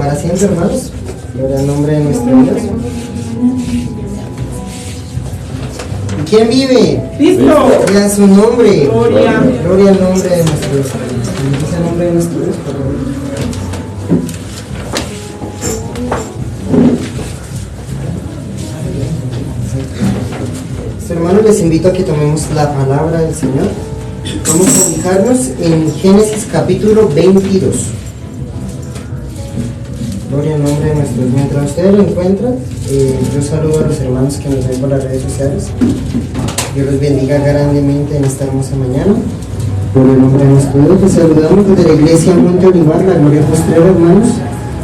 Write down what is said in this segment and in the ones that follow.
tomar asiento, hermanos. Gloria al nombre de nuestro Dios. ¿Y quién vive? Cristo. Gloria a su nombre. Gloria. Gloria al nombre de nuestro Dios. Bendito sea el nombre de nuestro Dios, por favor. Hermanos, les invito a que tomemos la palabra del Señor. Vamos a ubicarnos en Génesis capítulo 22. Gloria al nombre de nuestro Dios. Mientras ustedes lo encuentran, yo saludo a los hermanos que nos ven por las redes sociales. Dios los bendiga grandemente en esta hermosa mañana. Por el nombre de nuestro Dios, les saludamos desde la iglesia Monte Olivar, la Gloria Postrera, hermanos.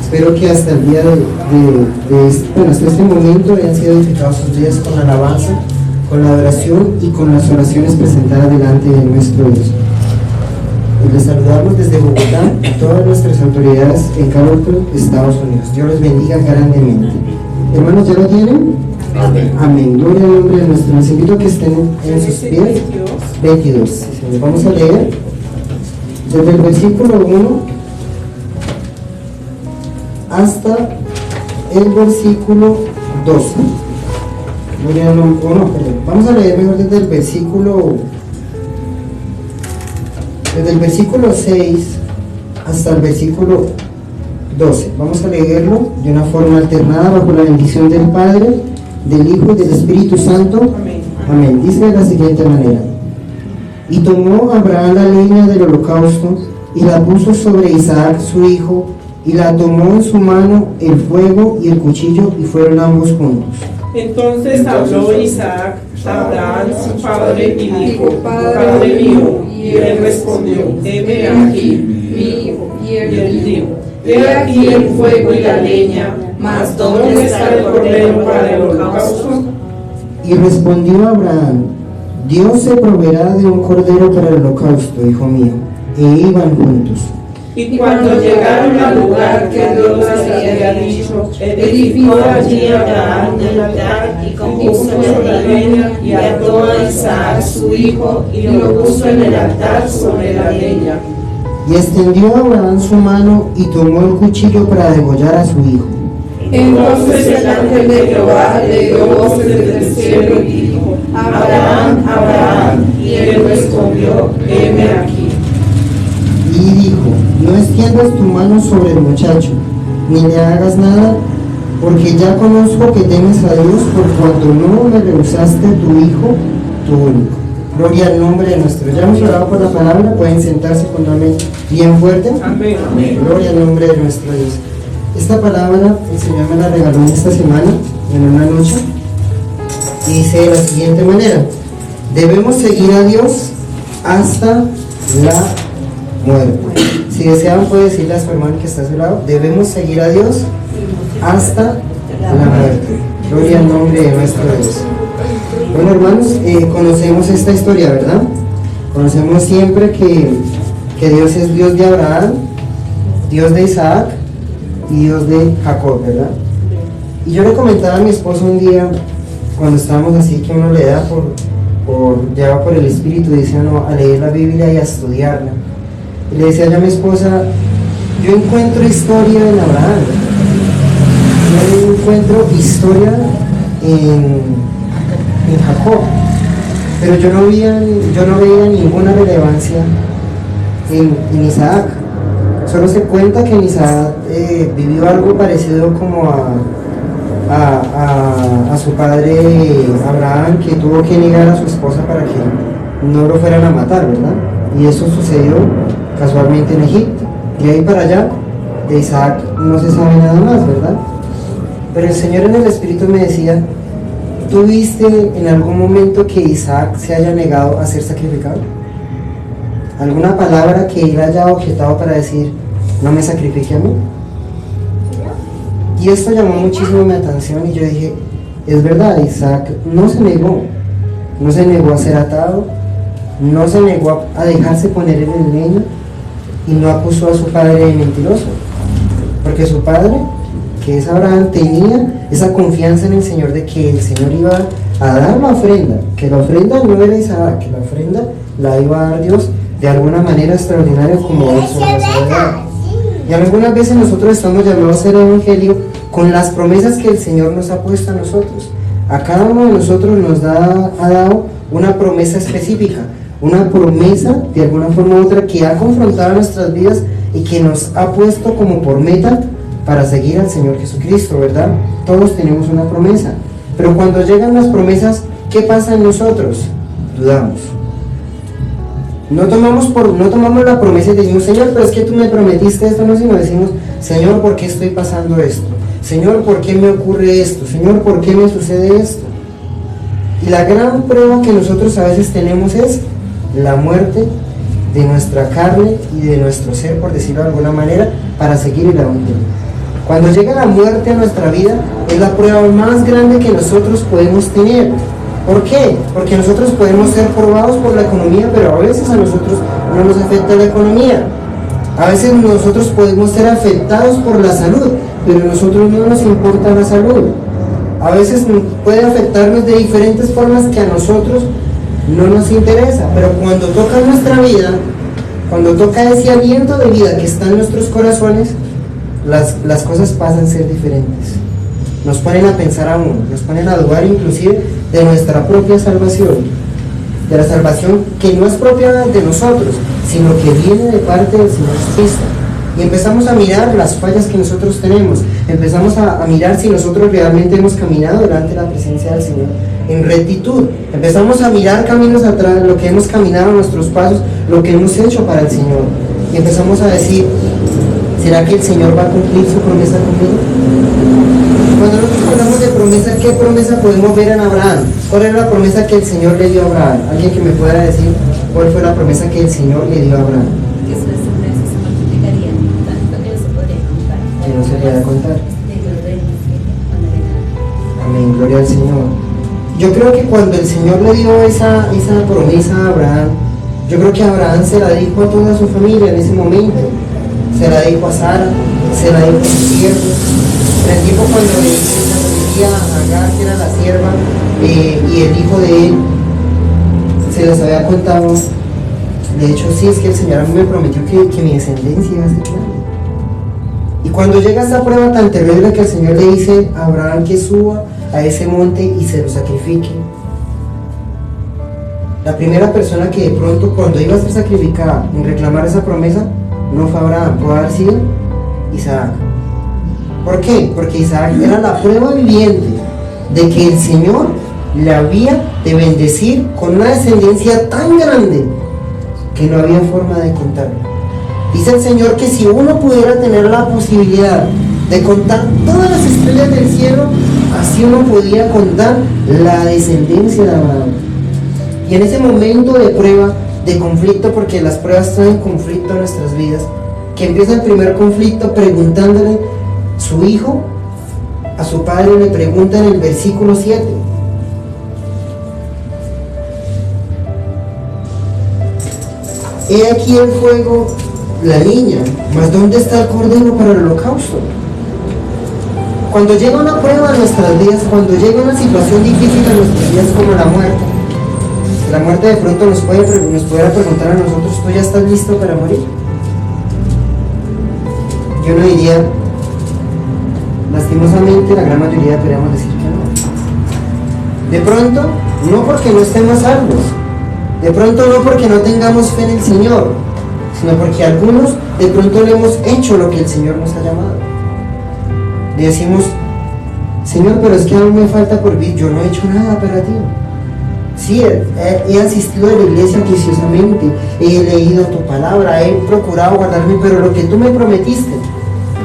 Espero que hasta el día hasta este momento hayan sido edificados sus días con la alabanza, con la adoración y con las oraciones presentadas delante de nuestro Dios. Les saludamos desde Bogotá a todas nuestras autoridades en Carrollton, Estados Unidos. Dios los bendiga grandemente. Hermanos, ¿ya lo tienen? Amén. Amén. Gloria al nombre de nuestro. Les invito a que estén en sus pies. 22. Sí, señor. Vamos a leer desde el versículo 1 hasta el versículo 12. Gloria al nombre. Vamos a leer mejor desde el versículo 6 hasta el versículo 12. Vamos a leerlo de una forma alternada bajo la bendición del Padre, del Hijo y del Espíritu Santo. Amén. Amén. Dice de la siguiente manera: y tomó Abraham la leña del holocausto y la puso sobre Isaac su hijo, y la tomó en su mano el fuego y el cuchillo, y fueron ambos juntos. Entonces habló Isaac a Abraham su padre y dijo: Padre mío. Y él respondió: heme aquí, mi hijo. Y él dijo: he aquí el fuego y la leña, mas ¿dónde está el cordero para el holocausto? Y respondió Abraham: Dios se proveerá de un cordero para el holocausto, hijo mío. E iban juntos. Y cuando llegaron al lugar que Dios les había dicho, edificó allí Abraham el altar y compuso la leña y ató a Isaac su hijo y lo puso en el altar sobre la leña. Y extendió Abraham su mano y tomó el cuchillo para degollar a su hijo. Entonces el ángel de Jehová le dio voces desde el cielo y dijo: Abraham, Abraham. Y él respondió: heme aquí. Y dijo: no extiendas tu mano sobre el muchacho, ni le hagas nada, porque ya conozco que temes a Dios, por cuanto no me rehusaste tu hijo, tu único. Gloria al nombre de nuestro. Ya hemos orado por la palabra, pueden sentarse con un amén bien fuerte. Amén. Gloria al nombre de nuestro Dios. Esta palabra el Señor me la regaló en esta semana, en una noche, y dice de la siguiente manera: debemos seguir a Dios hasta la muerte. Si desean puede decirle a su hermano que está a su lado: debemos seguir a Dios hasta la muerte. Gloria al nombre de nuestro Dios. Bueno, hermanos, conocemos esta historia, ¿verdad? Conocemos siempre que Dios es Dios de Abraham, Dios de Isaac y Dios de Jacob, ¿verdad? Y yo le comentaba a mi esposo un día, cuando estábamos así, que uno le da lleva por el Espíritu, dice uno, a leer la Biblia y a estudiarla. Y le decía yo a mi esposa: yo encuentro historia en Abraham, yo encuentro historia en Jacob, pero yo no veía ninguna relevancia en Isaac. Solo se cuenta que en Isaac vivió algo parecido como a su padre Abraham, que tuvo que negar a su esposa para que no lo fueran a matar, ¿verdad? Y eso sucedió casualmente en Egipto. Y ahí para allá, de Isaac no se sabe nada más, ¿verdad? Pero el Señor en el Espíritu me decía: ¿tú viste en algún momento que Isaac se haya negado a ser sacrificado? ¿Alguna palabra que él haya objetado para decir: no me sacrifique a mí? Y esto llamó muchísimo mi atención y yo dije: es verdad, Isaac no se negó a ser atado, no se negó a dejarse poner en el leño, y no acusó a su padre de mentiroso, porque su padre, que es Abraham, tenía esa confianza en el Señor de que el Señor iba a dar la ofrenda, que la ofrenda no era Isaac, que la ofrenda la iba a dar Dios de alguna manera extraordinaria, como él solo sabía. Y algunas veces nosotros estamos llamados a hacer el evangelio con las promesas que el Señor nos ha puesto a nosotros. A cada uno de nosotros ha dado una promesa específica, una promesa de alguna forma u otra que ha confrontado nuestras vidas y que nos ha puesto como por meta para seguir al Señor Jesucristo, ¿verdad? Todos tenemos una promesa, pero cuando llegan las promesas, ¿qué pasa en nosotros? Dudamos. No tomamos la promesa y decimos, Señor, pero es que tú me prometiste esto, no, sino decimos, Señor, ¿por qué estoy pasando esto? Señor, ¿por qué me ocurre esto? Señor, ¿por qué me sucede esto? Y la gran prueba que nosotros a veces tenemos es la muerte de nuestra carne y de nuestro ser, por decirlo de alguna manera, para seguir el evangelio. Cuando llega la muerte a nuestra vida, es la prueba más grande que nosotros podemos tener. ¿Por qué? Porque nosotros podemos ser probados por la economía, pero a veces a nosotros no nos afecta la economía. A veces nosotros podemos ser afectados por la salud, pero a nosotros no nos importa la salud. A veces puede afectarnos de diferentes formas que a nosotros no nos interesa, pero cuando toca nuestra vida, cuando toca ese aliento de vida que está en nuestros corazones, las cosas pasan a ser diferentes. Nos ponen a pensar aún, nos ponen a dudar inclusive de nuestra propia salvación, de la salvación que no es propia de nosotros, sino que viene de parte del Señor Cristo. Y empezamos a mirar las fallas que nosotros tenemos, empezamos a mirar si nosotros realmente hemos caminado delante de la presencia del Señor en rectitud, empezamos a mirar caminos atrás, lo que hemos caminado, nuestros pasos, lo que hemos hecho para el Señor, y empezamos a decir, ¿será que el Señor va a cumplir su promesa conmigo? Cuando nosotros hablamos de promesa, ¿qué promesa podemos ver en Abraham? ¿Cuál era la promesa que el Señor le dio a Abraham? ¿Alguien que me pueda decir cuál fue la promesa que el Señor le dio a Abraham? Que sus descendencias se multiplicarían, tanto que no se podría contar. Que no se pueda contar. Amén, gloria al Señor. Yo creo que cuando el Señor le dio esa promesa a Abraham, yo creo que Abraham se la dijo a toda su familia en ese momento. Se la dijo a Sara, se la dijo a sus siervos. En el tiempo cuando le a Agar, que era la sierva, y el hijo de él, se les había contado. De hecho, sí, es que el Señor a mí me prometió que mi descendencia iba a ser grande. Y cuando llega esa prueba tan terrible que el Señor le dice a Abraham que suba a ese monte y se lo sacrifique, la primera persona que de pronto, cuando iba a ser sacrificada en reclamar esa promesa, no fue Abraham, pudo haber sido Isaac. ¿Por qué? Porque Isaac era la prueba viviente de que el Señor le había de bendecir con una descendencia tan grande que no había forma de contarla. Dice el Señor que si uno pudiera tener la posibilidad de contar todas las estrellas del cielo, así uno podía contar la descendencia de Abraham. Y en ese momento de prueba, de conflicto, porque las pruebas traen conflicto en nuestras vidas, que empieza el primer conflicto preguntándole, su hijo a su padre le pregunta en el versículo 7, he aquí el fuego, la leña, mas ¿dónde está el cordero para el holocausto? Cuando llega una prueba a nuestras vidas, cuando llega una situación difícil en nuestras vidas como la muerte de pronto nos pudiera preguntar a nosotros, ¿tú ya estás listo para morir? Yo no diría, lastimosamente la gran mayoría podríamos decir que no. De pronto, no porque no estemos salvos, de pronto no porque no tengamos fe en el Señor, sino porque algunos de pronto le hemos hecho lo que el Señor nos ha llamado. Le decimos, Señor, pero es que aún me falta por vivir, yo no he hecho nada para ti. Sí, he asistido a la iglesia juiciosamente, he leído tu palabra, he procurado guardarme, pero lo que tú me prometiste,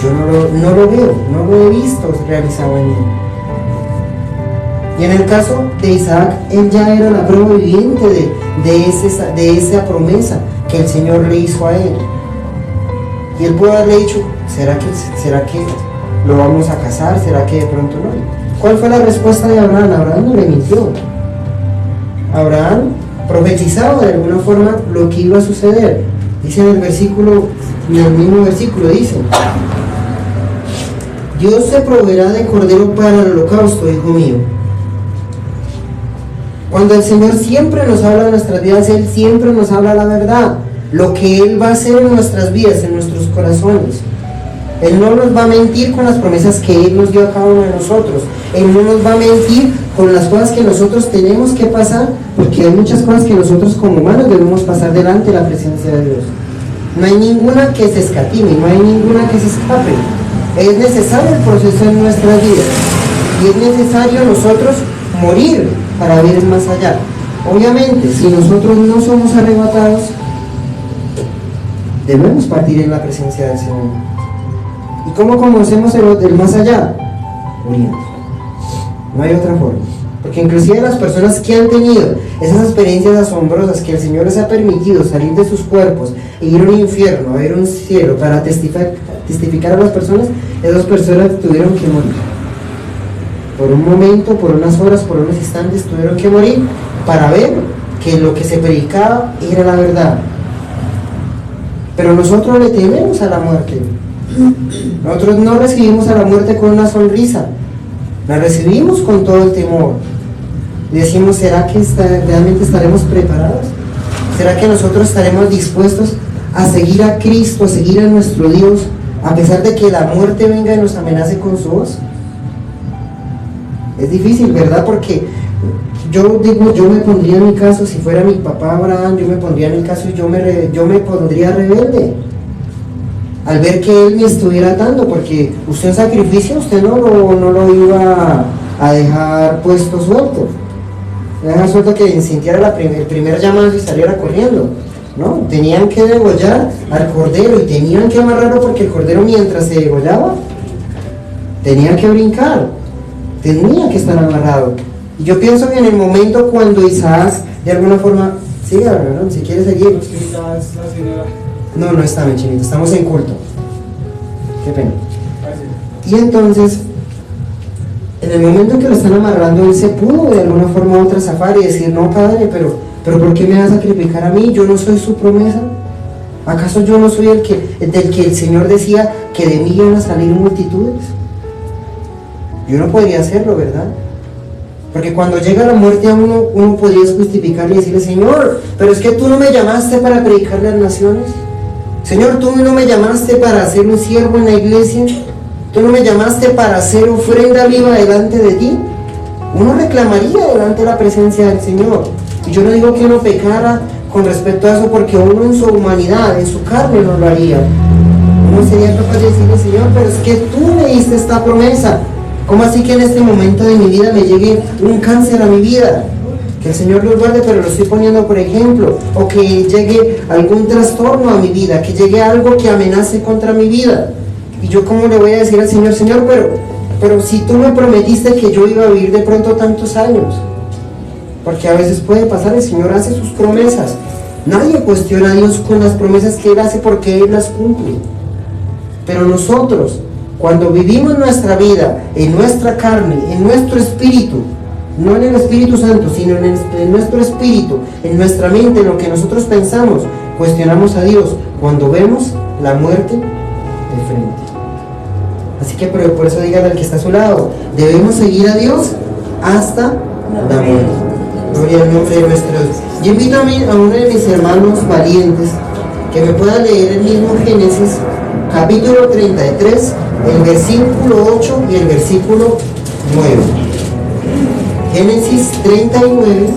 yo no lo veo, no lo he visto realizado en mí. Y en el caso de Isaac, él ya era la prueba viviente de esa promesa que el Señor le hizo a él. Y él pudo haberle dicho, ¿será que lo vamos a casar? ¿Será que de pronto no? ¿Cuál fue la respuesta de Abraham? Abraham no le mintió. Abraham profetizaba de alguna forma lo que iba a suceder. Dice en el mismo versículo, dice, Dios se proveerá de cordero para el holocausto, hijo mío. Cuando el Señor siempre nos habla de nuestras vidas, Él siempre nos habla la verdad, lo que Él va a hacer en nuestras vidas, en nuestros corazones. Él no nos va a mentir con las promesas que Él nos dio a cada uno de nosotros. Él no nos va a mentir con las cosas que nosotros tenemos que pasar, porque hay muchas cosas que nosotros como humanos debemos pasar delante de la presencia de Dios. No hay ninguna que se escatime, no hay ninguna que se escape. Es necesario el proceso en nuestras vidas y es necesario nosotros morir para ver más allá. Obviamente, si nosotros no somos arrebatados, debemos partir en la presencia del Señor. ¿Y cómo conocemos el más allá? Muriendo. No hay otra forma. Porque inclusive las personas que han tenido esas experiencias asombrosas que el Señor les ha permitido salir de sus cuerpos e ir a un infierno, a ir a un cielo para testificar a las personas, esas personas tuvieron que morir. Por un momento, por unas horas, por unos instantes tuvieron que morir para ver que lo que se predicaba era la verdad. Pero nosotros le tememos a la muerte. Nosotros no recibimos a la muerte con una sonrisa, la recibimos con todo el temor. Y decimos, ¿será que realmente estaremos preparados? ¿Será que nosotros estaremos dispuestos a seguir a Cristo, a seguir a nuestro Dios, a pesar de que la muerte venga y nos amenace con su voz? Es difícil, ¿verdad? Porque yo digo, yo me pondría en mi caso, si fuera mi papá Abraham, yo me pondría en el caso y yo me pondría rebelde al ver que él me estuviera atando, porque usted en sacrificio, usted no lo iba a dejar puesto suelto, dejar suelto que sintiera el primer llamado y saliera corriendo, ¿no? Tenían que degollar al cordero y tenían que amarrarlo, porque el cordero, mientras se degollaba, tenía que brincar, tenía que estar amarrado. Y yo pienso que en el momento cuando Isaac de alguna forma, siga, ¿no? Si quiere seguir. No está, mi chinito, estamos en culto. Qué pena. Y entonces, en el momento en que lo están amarrando, él se pudo de alguna forma u otra zafar y decir, no, padre, pero ¿por qué me vas a sacrificar a mí? Yo no soy su promesa. ¿Acaso yo no soy del que el Señor decía que de mí iban a salir multitudes? Yo no podría hacerlo, ¿verdad? Porque cuando llega la muerte a uno podría justificarle y decirle, Señor, pero es que tú no me llamaste para predicarle a las naciones. Señor, tú no me llamaste para ser un siervo en la iglesia. Tú no me llamaste para hacer ofrenda viva delante de ti. Uno reclamaría delante de la presencia del Señor. Y yo no digo que uno pecara con respecto a eso, porque uno en su humanidad, en su carne no lo haría. Uno sería capaz de decirle, Señor, pero es que tú me diste esta promesa. ¿Cómo así que en este momento de mi vida me llegue un cáncer a mi vida? Que el Señor lo guarde, pero lo estoy poniendo por ejemplo. O que llegue algún trastorno a mi vida, que llegue algo que amenace contra mi vida. Y yo, ¿cómo le voy a decir al Señor, Señor, pero si tú me prometiste que yo iba a vivir de pronto tantos años? Porque a veces puede pasar, el Señor hace sus promesas. Nadie cuestiona a Dios con las promesas que Él hace, porque Él las cumple. Pero nosotros, cuando vivimos nuestra vida en nuestra carne, en nuestro espíritu, no en el Espíritu Santo, sino en nuestro espíritu, en nuestra mente, en lo que nosotros pensamos, cuestionamos a Dios cuando vemos la muerte de frente. Así que por eso dígale al que está a su lado, debemos seguir a Dios hasta la muerte. Gloria al nombre de nuestro Dios. Yo invito a uno de mis hermanos valientes que me pueda leer el mismo Génesis, capítulo 33, el versículo 8 y el versículo 9. Génesis 39,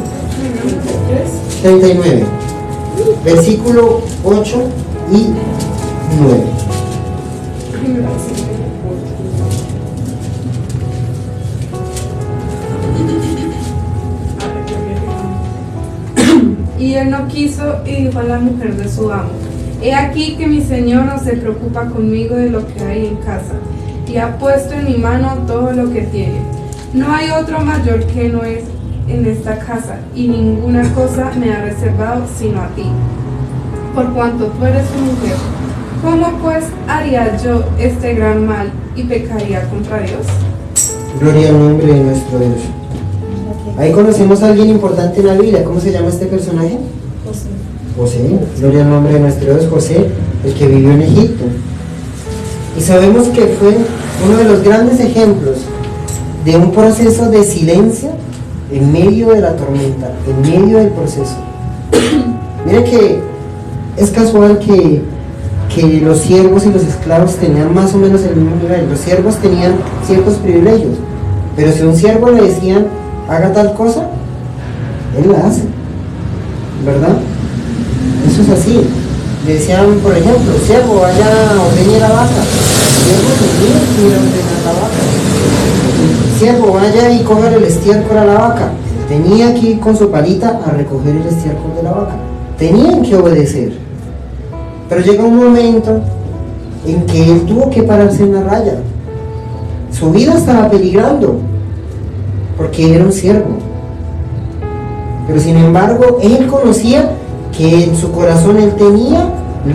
versículo 8 y 9. Y él no quiso y dijo a la mujer de su amo, he aquí que mi señor no se preocupa conmigo de lo que hay en casa, y ha puesto en mi mano todo lo que tiene. No hay otro mayor que no es en esta casa, y ninguna cosa me ha reservado sino a ti, por cuanto tú eres su mujer. ¿Cómo pues haría yo este gran mal y pecaría contra Dios? Gloria al nombre de nuestro Dios. Ahí conocemos a alguien importante en la Biblia. ¿Cómo se llama este personaje? José. Gloria al nombre de nuestro Dios, José, el que vivió en Egipto. Y sabemos que fue uno de los grandes ejemplos de un proceso de silencio en medio de la tormenta, en medio del proceso. Mire que es casual que que los siervos y los esclavos tenían más o menos el mismo nivel. Los siervos tenían ciertos privilegios, pero si a un siervo le decían haga tal cosa, él la hace, ¿verdad? Eso es así. Le decían, por ejemplo, siervo, vaya a ordeñar la vaca. El siervo tenía que ir a ordeñar la vaca. Siervo, vaya y coger el estiércol a la vaca. Tenía que ir con su palita a recoger el estiércol de la vaca. Tenían que obedecer. Pero llega un momento en que él tuvo que pararse en la raya. Su vida estaba peligrando, porque era un siervo. Pero sin embargo, él conocía que en su corazón él tenía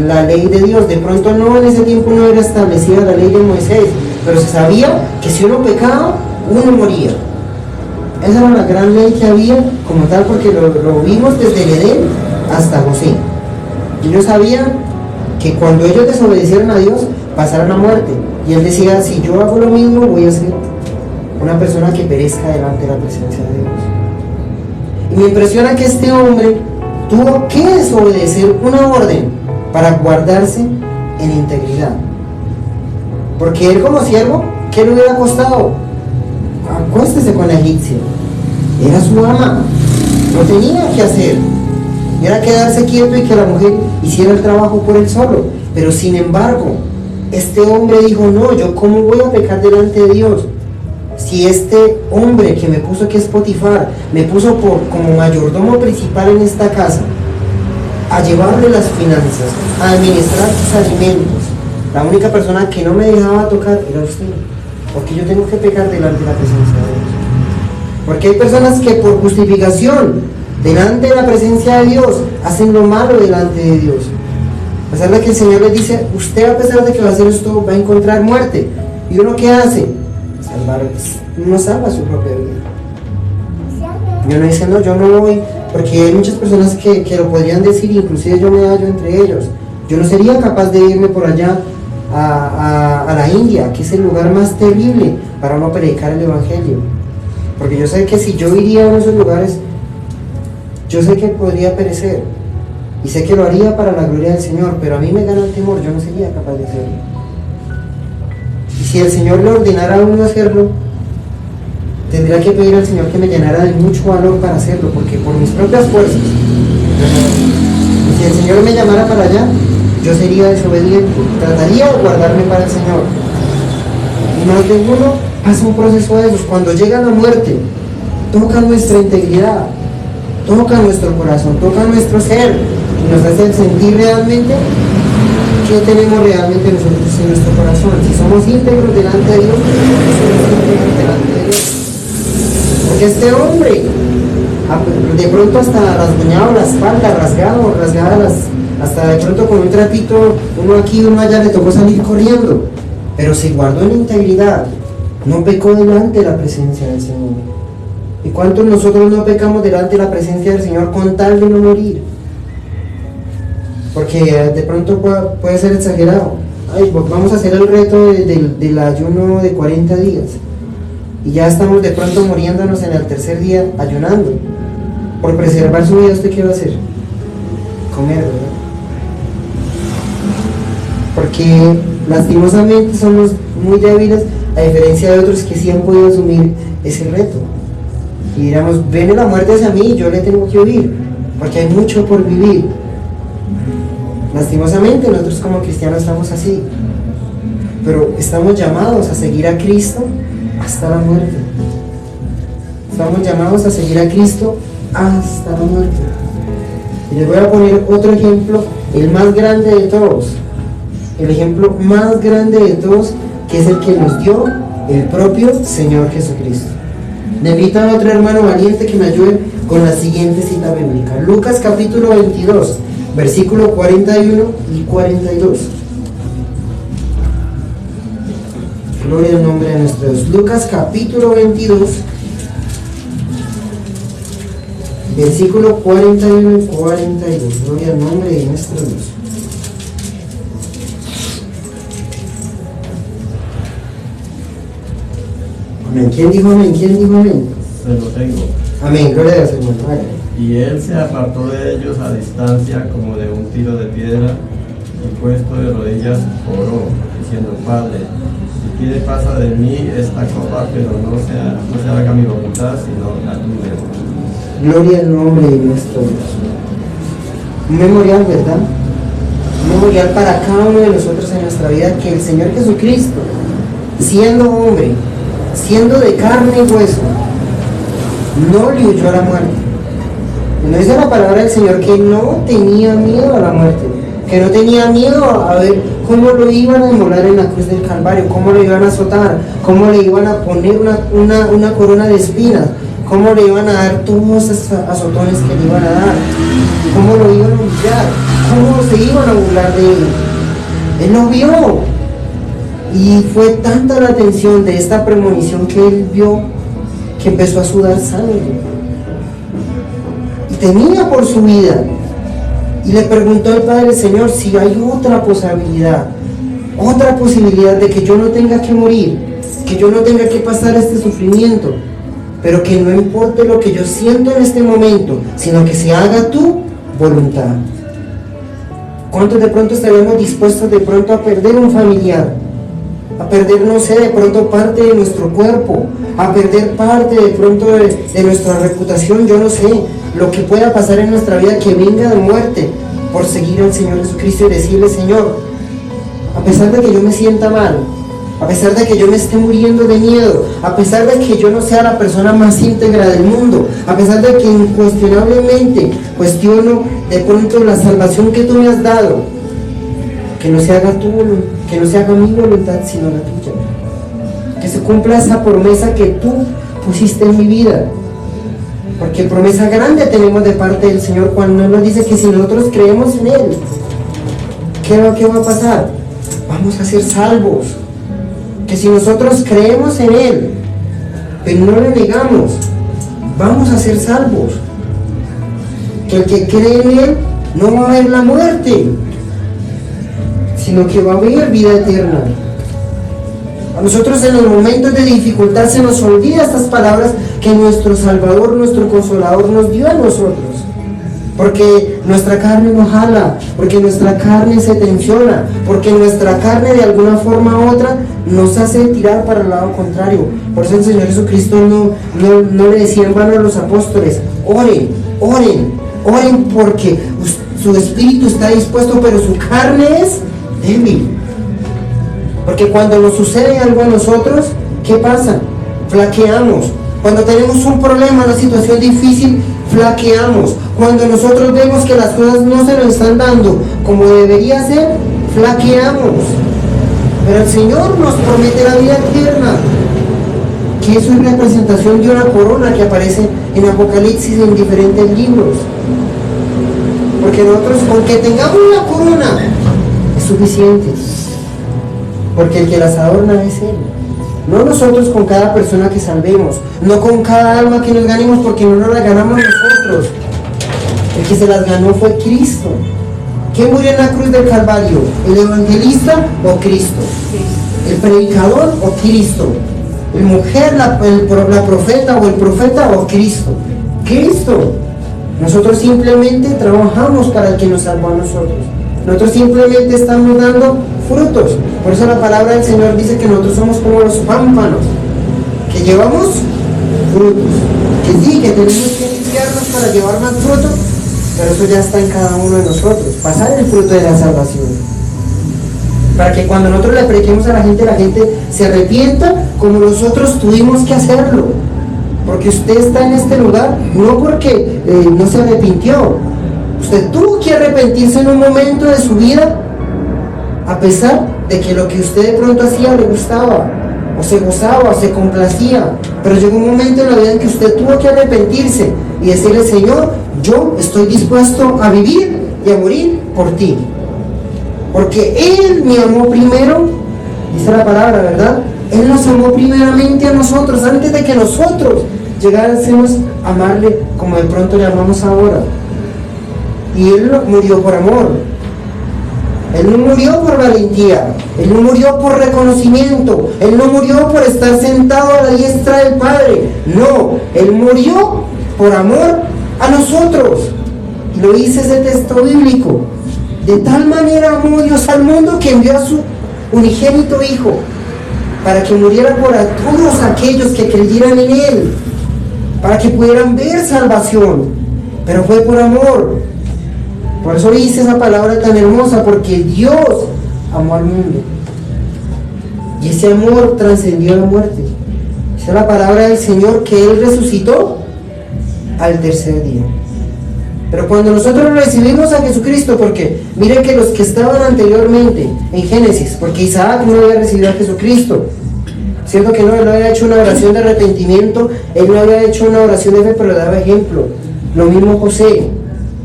la ley de Dios. De pronto no, en ese tiempo no era establecida la ley de Moisés, pero se sabía que si uno pecaba, uno moría. Esa era la gran ley que había como tal, porque lo vimos desde el Edén hasta José. Ellos sabían que cuando ellos desobedecieron a Dios, pasaron a muerte. Y él decía, si yo hago lo mismo, voy a ser una persona que perezca delante de la presencia de Dios. Y me impresiona que este hombre tuvo que desobedecer una orden para guardarse en integridad. Porque él como siervo, ¿qué le hubiera costado? Acuéstese con la egipcia. Era su ama, no tenía que hacer. Era quedarse quieto y que la mujer hiciera el trabajo por él solo. Pero sin embargo, este hombre dijo, no, yo cómo voy a pecar delante de Dios. Si este hombre que me puso, que es Potifar, me puso como mayordomo principal en esta casa, a llevarle las finanzas, a administrar sus alimentos, la única persona que no me dejaba tocar era usted, porque yo tengo que pecar delante de la presencia de Dios. Porque hay personas que por justificación delante de la presencia de Dios hacen lo malo delante de Dios, a pesar de que el Señor les dice, usted a pesar de que va a hacer esto va a encontrar muerte. ¿Y uno qué hace? Uno salva su propia vida. Y uno dice, no, yo no voy, porque hay muchas personas que lo podrían decir, inclusive yo me hallo entre ellos. Yo no sería capaz de irme por allá a la India, que es el lugar más terrible para uno predicar el Evangelio, porque yo sé que si yo iría a esos lugares, yo sé que podría perecer, y sé que lo haría para la gloria del Señor, pero a mí me gana el temor, yo no sería capaz de hacerlo. Y si el Señor le ordenara a uno hacerlo, tendría que pedir al Señor que me llenara de mucho valor para hacerlo, porque por mis propias fuerzas, y si el Señor me llamara para allá, yo sería desobediente, trataría de guardarme para el Señor. Y más de uno pasa un proceso de esos. Cuando llega la muerte, toca nuestra integridad, toca nuestro corazón, toca nuestro ser, y nos hace sentir realmente qué tenemos realmente nosotros en nuestro corazón. Si somos íntegros delante de Dios, somos íntegros delante de Dios. Porque este hombre, de pronto hasta rasguñado la espalda, rasgada hasta de pronto con un trapito, uno aquí, uno allá, le tocó salir corriendo, pero se guardó en integridad, no pecó delante de la presencia del Señor. ¿Y cuántos nosotros no pecamos delante de la presencia del Señor con tal de no morir? Porque de pronto puede ser exagerado. Ay, pues vamos a hacer el reto del ayuno de 40 días y ya estamos de pronto muriéndonos en el tercer día ayunando. Por preservar su vida, ¿usted qué va a hacer? Comer, ¿verdad? Porque lastimosamente somos muy débiles, a diferencia de otros que sí han podido asumir ese reto. Y diríamos, viene la muerte hacia mí, yo le tengo que huir, porque hay mucho por vivir. Lastimosamente nosotros como cristianos estamos así, pero estamos llamados a seguir a Cristo hasta la muerte. Estamos llamados a seguir a Cristo hasta la muerte. Y les voy a poner otro ejemplo, el más grande de todos, el ejemplo más grande de todos, que es el que nos dio el propio Señor Jesucristo. Necesito a otro hermano valiente que me ayude con la siguiente cita bíblica. Lucas capítulo 22, versículo 41 y 42. Gloria al nombre de nuestro Dios. Lucas capítulo 22, versículo 41 y 42. Gloria al nombre de nuestro Dios. Amén. ¿Quién dijo amén? ¿Quién dijo amén? Se lo tengo. Amén. Gloria a Dios, hermano. Y él se apartó de ellos a distancia como de un tiro de piedra, y puesto de rodillas oró, diciendo: Padre, si quieres pasa de mí esta copa, pero no se haga mi voluntad, sino la tuya. Gloria al nombre de nuestro Dios. Un memorial, ¿verdad? Un memorial para cada uno de nosotros en nuestra vida, que el Señor Jesucristo, siendo hombre, siendo de carne y hueso, no le huyó a la muerte. Y nos dice la palabra del Señor que no tenía miedo a la muerte, que no tenía miedo a ver cómo lo iban a inmolar en la cruz del Calvario, cómo lo iban a azotar, cómo le iban a poner una corona de espinas, cómo le iban a dar todos esos azotones que le iban a dar, cómo lo iban a humillar, cómo se iban a burlar de él. Él lo vio, y fue tanta la tensión de esta premonición que él vio que empezó a sudar sangre y temía por su vida, y le preguntó al Padre: Señor, si hay otra posibilidad de que yo no tenga que morir, que yo no tenga que pasar este sufrimiento, pero que no importe lo que yo siento en este momento, sino que se haga tu voluntad. ¿Cuántos de pronto estaríamos dispuestos de pronto a perder un familiar, a perder, no sé, de pronto parte de nuestro cuerpo, a perder parte de pronto de nuestra reputación, yo no sé, lo que pueda pasar en nuestra vida que venga de muerte, por seguir al Señor Jesucristo y decirle: Señor, a pesar de que yo me sienta mal, a pesar de que yo me esté muriendo de miedo, a pesar de que yo no sea la persona más íntegra del mundo, a pesar de que incuestionablemente cuestiono de pronto la salvación que tú me has dado, que no se haga que no se haga mi voluntad sino la tuya, que se cumpla esa promesa que tú pusiste en mi vida, porque promesa grande tenemos de parte del Señor cuando nos dice que si nosotros creemos en Él, ¿qué va a pasar? Vamos a ser salvos. Que si nosotros creemos en Él, pero no le negamos, vamos a ser salvos. Que el que cree en Él no va a ver la muerte, sino que va a haber vida eterna. A nosotros en los momentos de dificultad se nos olvida estas palabras que nuestro Salvador, nuestro Consolador nos dio a nosotros. Porque nuestra carne nos jala, porque nuestra carne se tensiona, porque nuestra carne de alguna forma u otra nos hace tirar para el lado contrario. Por eso el Señor Jesucristo no le decía en vano a los apóstoles: oren porque su espíritu está dispuesto, pero su carne es débil. Porque cuando nos sucede algo a nosotros, ¿qué pasa? Flaqueamos. Cuando tenemos un problema, una situación difícil, flaqueamos. Cuando nosotros vemos que las cosas no se nos están dando como debería ser, flaqueamos. Pero el Señor nos promete la vida eterna, que eso es representación de una corona que aparece en Apocalipsis en diferentes libros. Porque nosotros, aunque tengamos una corona, es suficiente, porque el que las adorna es Él. No nosotros con cada persona que salvemos, no con cada alma que nos ganemos, porque no nos las ganamos nosotros. El que se las ganó fue Cristo. ¿Quién murió en la cruz del Calvario? ¿El evangelista o Cristo? ¿El predicador o Cristo? ¿La mujer, la profeta o el profeta o Cristo? Cristo. Nosotros simplemente trabajamos para el que nos salvó a nosotros. Nosotros simplemente estamos dando frutos. Por eso la palabra del Señor dice que nosotros somos como los pámpanos, que llevamos frutos. Que sí, que tenemos que limpiarnos para llevar más frutos, pero eso ya está en cada uno de nosotros, pasar el fruto de la salvación. Para que cuando nosotros le prediquemos a la gente se arrepienta como nosotros tuvimos que hacerlo. Porque usted está en este lugar no porque no se arrepintió. Usted tuvo que arrepentirse en un momento de su vida, a pesar de que lo que usted de pronto hacía le gustaba, o se gozaba, o se complacía. Pero llegó un momento en la vida en que usted tuvo que arrepentirse y decirle: Señor, yo estoy dispuesto a vivir y a morir por ti. Porque Él me amó primero, dice la palabra, ¿verdad? Él nos amó primeramente a nosotros, antes de que nosotros llegásemos a amarle como de pronto le amamos ahora. Y Él murió por amor. Él no murió por valentía, Él no murió por reconocimiento, Él no murió por estar sentado a la diestra del Padre. No, Él murió por amor a nosotros. Y lo dice ese texto bíblico. De tal manera amó Dios al mundo que envió a su unigénito Hijo para que muriera por todos aquellos que creyeran en Él, para que pudieran ver salvación, pero fue por amor. Por eso dice esa palabra tan hermosa, porque Dios amó al mundo. Y ese amor trascendió la muerte. Esa es la palabra del Señor, que Él resucitó al tercer día. Pero cuando nosotros recibimos a Jesucristo, porque miren que los que estaban anteriormente en Génesis, porque Isaac no había recibido a Jesucristo, cierto que no, él no había hecho una oración de arrepentimiento, él no había hecho una oración de fe, pero daba ejemplo. Lo mismo José.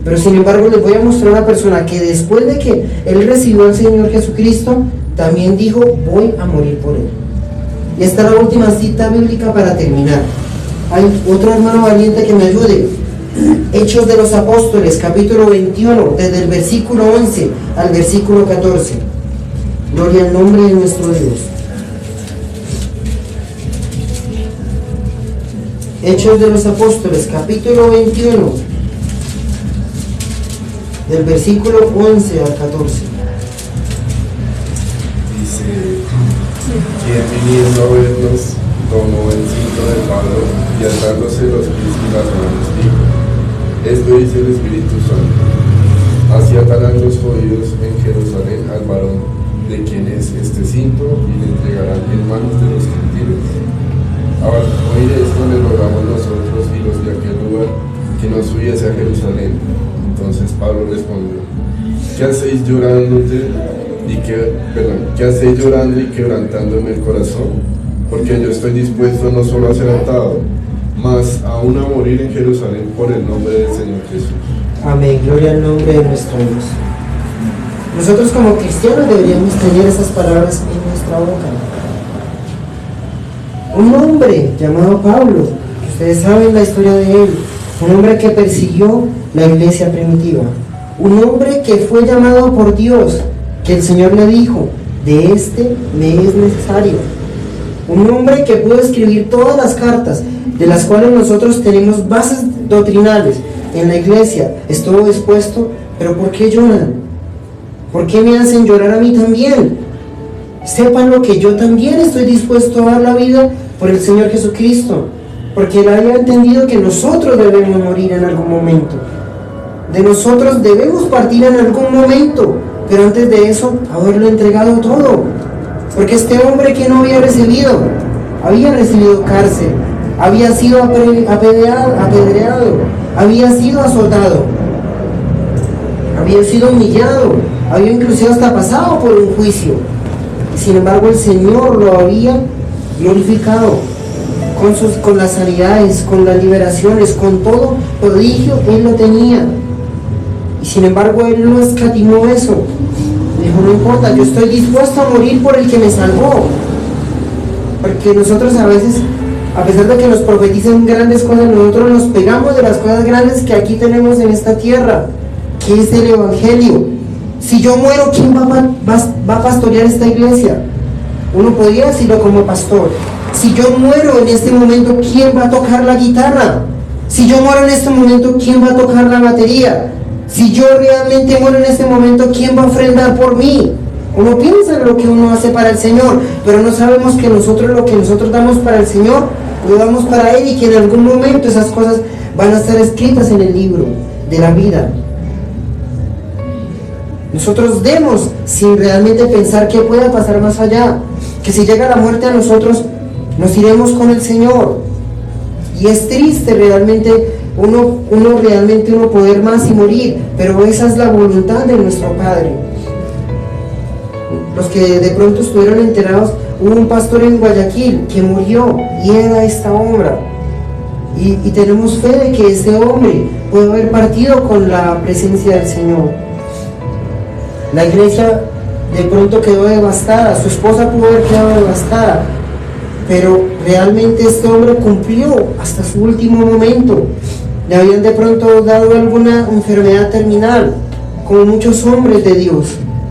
Pero sin embargo les voy a mostrar una persona que después de que él recibió al Señor Jesucristo, también dijo, voy a morir por él. Y esta es la última cita bíblica para terminar. Hay otro hermano valiente que me ayude. Hechos de los Apóstoles, capítulo 21, desde el versículo 11 al versículo 14. Gloria al nombre de nuestro Dios. Hechos de los Apóstoles, capítulo 21, del versículo 11 al 14. Dice, quien viniendo a vernos, tomó el cinto de Pablo y atándose los pies y las manos, dijo, esto dice el Espíritu Santo, así atarán los judíos en Jerusalén al varón de quien es este cinto y le entregarán en manos de los gentiles. Ahora, oír esto le rogamos nosotros y los de aquel lugar que no subiese a Jerusalén. Entonces Pablo respondió, ¿qué hacéis llorando y quebrantándome el corazón? Porque yo estoy dispuesto no solo a ser atado, mas aún a morir en Jerusalén por el nombre del Señor Jesús. Amén, gloria al nombre de nuestro Dios. Nosotros como cristianos deberíamos tener esas palabras en nuestra boca. Un hombre llamado Pablo, que ustedes saben la historia de él, un hombre que persiguió la iglesia primitiva, un hombre que fue llamado por Dios, que el Señor le dijo, de este me es necesario. Un hombre que pudo escribir todas las cartas, de las cuales nosotros tenemos bases doctrinales en la iglesia, estuvo dispuesto, pero ¿por qué lloran? ¿Por qué me hacen llorar a mí también? Sepan lo que yo también estoy dispuesto a dar la vida por el Señor Jesucristo, porque Él había entendido que nosotros debemos morir en algún momento. De nosotros debemos partir en algún momento, pero antes de eso, haberlo entregado todo. Porque este hombre que no había recibido cárcel, había sido apedreado, había sido azotado, había sido humillado, había inclusive hasta pasado por un juicio. Sin embargo, el Señor lo había glorificado con las sanidades, con las liberaciones, con todo prodigio, Él lo tenía. Y sin embargo, Él no escatimó eso. Dijo, no importa, yo estoy dispuesto a morir por el que me salvó. Porque nosotros a veces, a pesar de que nos profetizan grandes cosas, nosotros nos pegamos de las cosas grandes que aquí tenemos en esta tierra, que es el Evangelio. Si yo muero, ¿quién va a pastorear esta iglesia? Uno podría decirlo como pastor. Si yo muero en este momento, ¿quién va a tocar la guitarra? Si yo muero en este momento, ¿quién va a tocar la batería? Si yo realmente muero en este momento, ¿quién va a ofrendar por mí? Uno piensa en lo que uno hace para el Señor, pero no sabemos que nosotros lo que nosotros damos para el Señor, lo damos para Él, y que en algún momento esas cosas van a estar escritas en el libro de la vida. Nosotros demos sin realmente pensar qué pueda pasar más allá, que si llega la muerte a nosotros, nos iremos con el Señor. Y es triste realmente uno poder más y morir, pero esa es la voluntad de nuestro Padre. Los que de pronto estuvieron enterados, hubo un pastor en Guayaquil que murió y era esta obra. Y tenemos fe de que este hombre puede haber partido con la presencia del Señor. La iglesia de pronto quedó devastada, su esposa pudo haber quedado devastada, pero realmente este hombre cumplió hasta su último momento. Le habían de pronto dado alguna enfermedad terminal, como muchos hombres de Dios,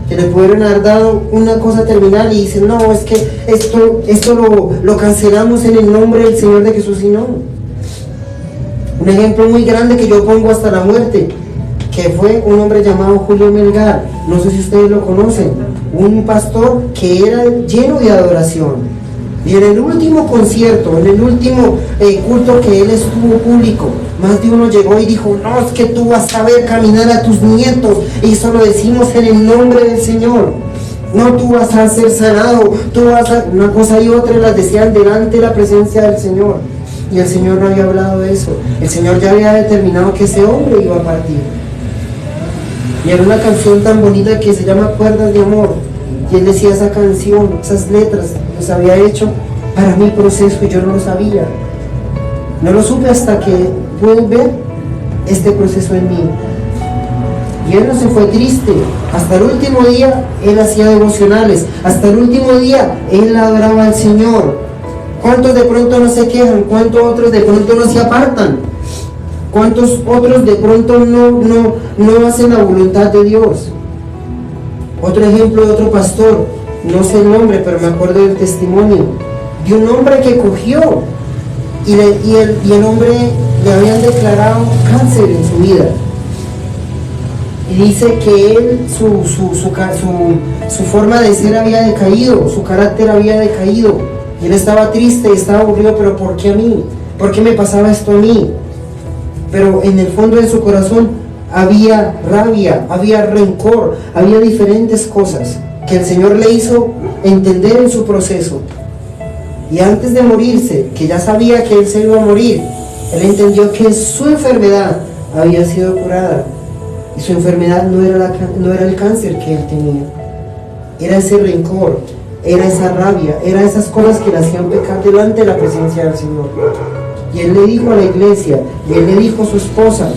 que le pudieron haber dado una cosa terminal y dicen, no, es que esto lo cancelamos en el nombre del Señor de Jesús. Y no. Un ejemplo muy grande que yo pongo hasta la muerte, que que fue un hombre llamado Julio Melgar. No sé si ustedes lo conocen, un pastor que era lleno de adoración. Y en el último concierto, en el último culto que él estuvo público, más de uno llegó y dijo: no, es que tú vas a ver caminar a tus nietos, y eso lo decimos en el nombre del Señor. No, tú vas a ser sanado, tú vas a... Una cosa y otra las decían delante de la presencia del Señor. Y el Señor no había hablado de eso. El Señor ya había determinado que ese hombre iba a partir. Y era una canción tan bonita que se llama Cuerdas de Amor. Y él decía esa canción, esas letras, los había hecho para mi proceso y yo no lo sabía. No lo supe hasta que pude ver este proceso en mí. Y él no se fue triste. Hasta el último día él hacía devocionales. Hasta el último día él adoraba al Señor. ¿Cuántos de pronto no se quejan? ¿Cuántos otros de pronto no se apartan? ¿Cuántos otros de pronto no hacen la voluntad de Dios? Otro ejemplo de otro pastor, no sé el nombre, pero me acuerdo del testimonio de un hombre que cogió y el hombre le habían declarado cáncer en su vida. Y dice que él, su forma de ser había decaído, su carácter había decaído. Y él estaba triste, estaba aburrido, pero ¿por qué a mí? ¿Por qué me pasaba esto a mí? Pero en el fondo de su corazón había rabia, había rencor, había diferentes cosas que el Señor le hizo entender en su proceso. Y antes de morirse, que ya sabía que él se iba a morir, él entendió que su enfermedad había sido curada. Y su enfermedad no era el cáncer que él tenía, era ese rencor, era esa rabia, era esas cosas que le hacían pecar delante de la presencia del Señor. Y él le dijo a la iglesia, y él le dijo a su esposa: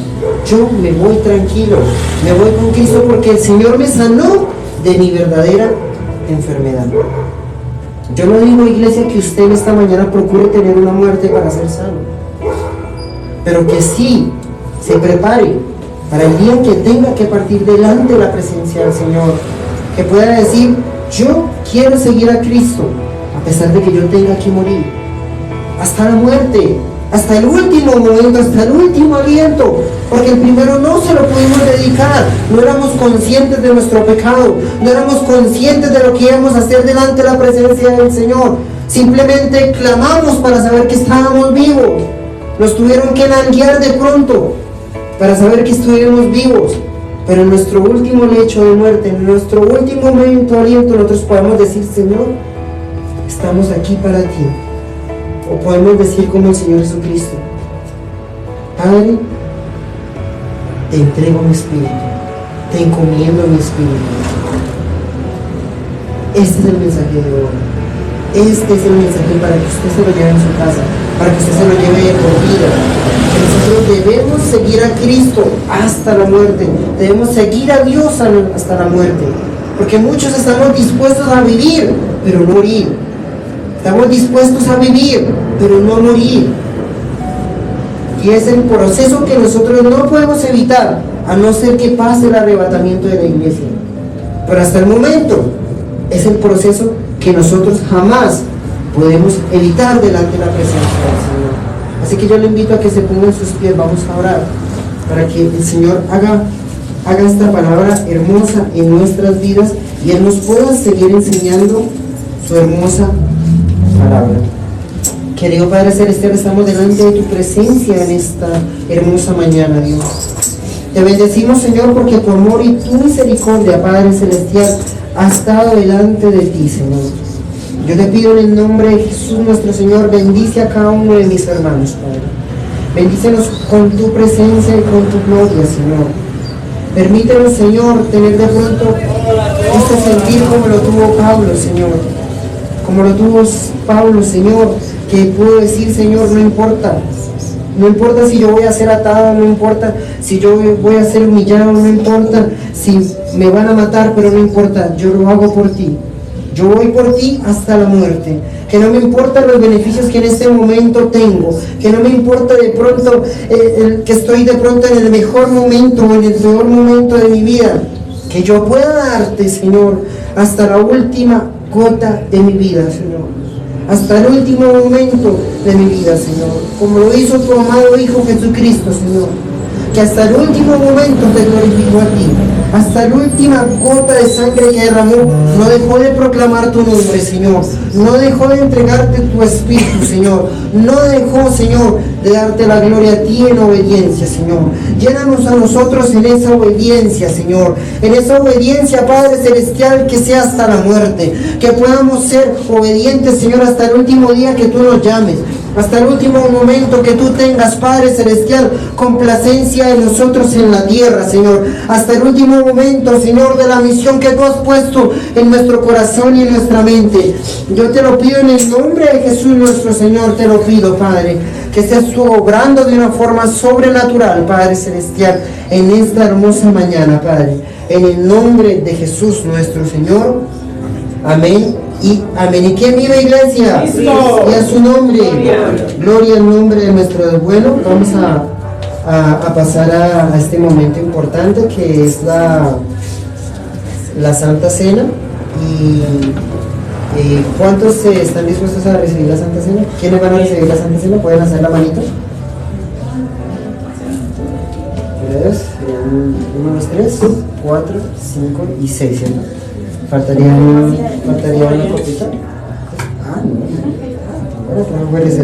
yo me voy tranquilo, me voy con Cristo porque el Señor me sanó de mi verdadera enfermedad. Yo no digo, iglesia, que usted en esta mañana procure tener una muerte para ser sano, pero que sí se prepare para el día en que tenga que partir delante de la presencia del Señor, que pueda decir: yo quiero seguir a Cristo a pesar de que yo tenga que morir, hasta la muerte, hasta el último momento, hasta el último aliento, porque el primero no se lo pudimos dedicar, no éramos conscientes de nuestro pecado, no éramos conscientes de lo que íbamos a hacer delante de la presencia del Señor, simplemente clamamos para saber que estábamos vivos, nos tuvieron que nanguear de pronto para saber que estuvimos vivos, pero en nuestro último lecho de muerte, en nuestro último momento de aliento, nosotros podemos decir: Señor, estamos aquí para ti. O podemos decir como el Señor Jesucristo: Padre, te entrego mi espíritu, te encomiendo mi espíritu. Este es el mensaje de hoy. Este es el mensaje para que usted se lo lleve en su casa, para que usted se lo lleve de por vida. Nosotros debemos seguir a Cristo hasta la muerte, debemos seguir a Dios hasta la muerte, porque muchos estamos dispuestos a vivir, pero no morir. Estamos dispuestos a vivir, pero no morir. Y es el proceso que nosotros no podemos evitar, a no ser que pase el arrebatamiento de la iglesia. Pero hasta el momento es el proceso que nosotros jamás podemos evitar delante de la presencia del Señor. Así que yo le invito a que se ponga en sus pies, vamos a orar, para que el Señor haga esta palabra hermosa en nuestras vidas y Él nos pueda seguir enseñando su hermosa palabra. Querido Padre Celestial, estamos delante de tu presencia en esta hermosa mañana, Dios. Te bendecimos, Señor, porque tu amor y tu misericordia, Padre Celestial, ha estado delante de ti, Señor. Yo te pido en el nombre de Jesús nuestro Señor, bendice a cada uno de mis hermanos, Padre. Bendícenos con tu presencia y con tu gloria, Señor. Permítenos, Señor, tener de pronto este sentir como lo tuvo Pablo, Señor. Como lo tuvo Pablo, Señor, que pudo decir: Señor, no importa. No importa si yo voy a ser atado, no importa si yo voy a ser humillado, no importa si me van a matar, pero no importa, yo lo hago por ti. Yo voy por ti hasta la muerte. Que no me importan los beneficios que en este momento tengo. Que no me importa de pronto que estoy de pronto en el mejor momento o en el peor momento de mi vida. Que yo pueda darte, Señor, hasta la última gota de mi vida, Señor. Hasta el último momento de mi vida, Señor. Como lo hizo tu amado Hijo Jesucristo, Señor. que hasta el último momento te glorificó a ti, hasta la última gota de sangre que derramó, no dejó de proclamar tu nombre, Señor, no dejó de entregarte tu espíritu, Señor, no dejó, Señor, de darte la gloria a ti en obediencia, Señor. Llénanos a nosotros en esa obediencia, Señor, en esa obediencia, Padre Celestial, que sea hasta la muerte, que podamos ser obedientes, Señor, hasta el último día que tú nos llames, hasta el último momento que tú tengas, Padre Celestial, complacencia de nosotros en la tierra, Señor, hasta el último momento, Señor, de la misión que tú has puesto en nuestro corazón y en nuestra mente. Yo te lo pido en el nombre de Jesús nuestro Señor, te lo pido, Padre, que seas tú obrando de una forma sobrenatural, Padre Celestial, en esta hermosa mañana, Padre, en el nombre de Jesús nuestro Señor. Amén y amén. ¿Y quién vive, iglesia? Cristo. Y a su nombre. Gloria. Gloria al nombre de nuestro Dios. Bueno, vamos a pasar a este momento importante que es la Santa Cena. Y ¿cuántos están dispuestos a recibir la Santa Cena? ¿Quiénes van a recibir la Santa Cena? ¿Pueden hacer la manito? 3, 1, 2, 3, 4, 5 y 6, ¿cierto? Faltaría una copita. Ah, no. Bueno, pues no puede ser.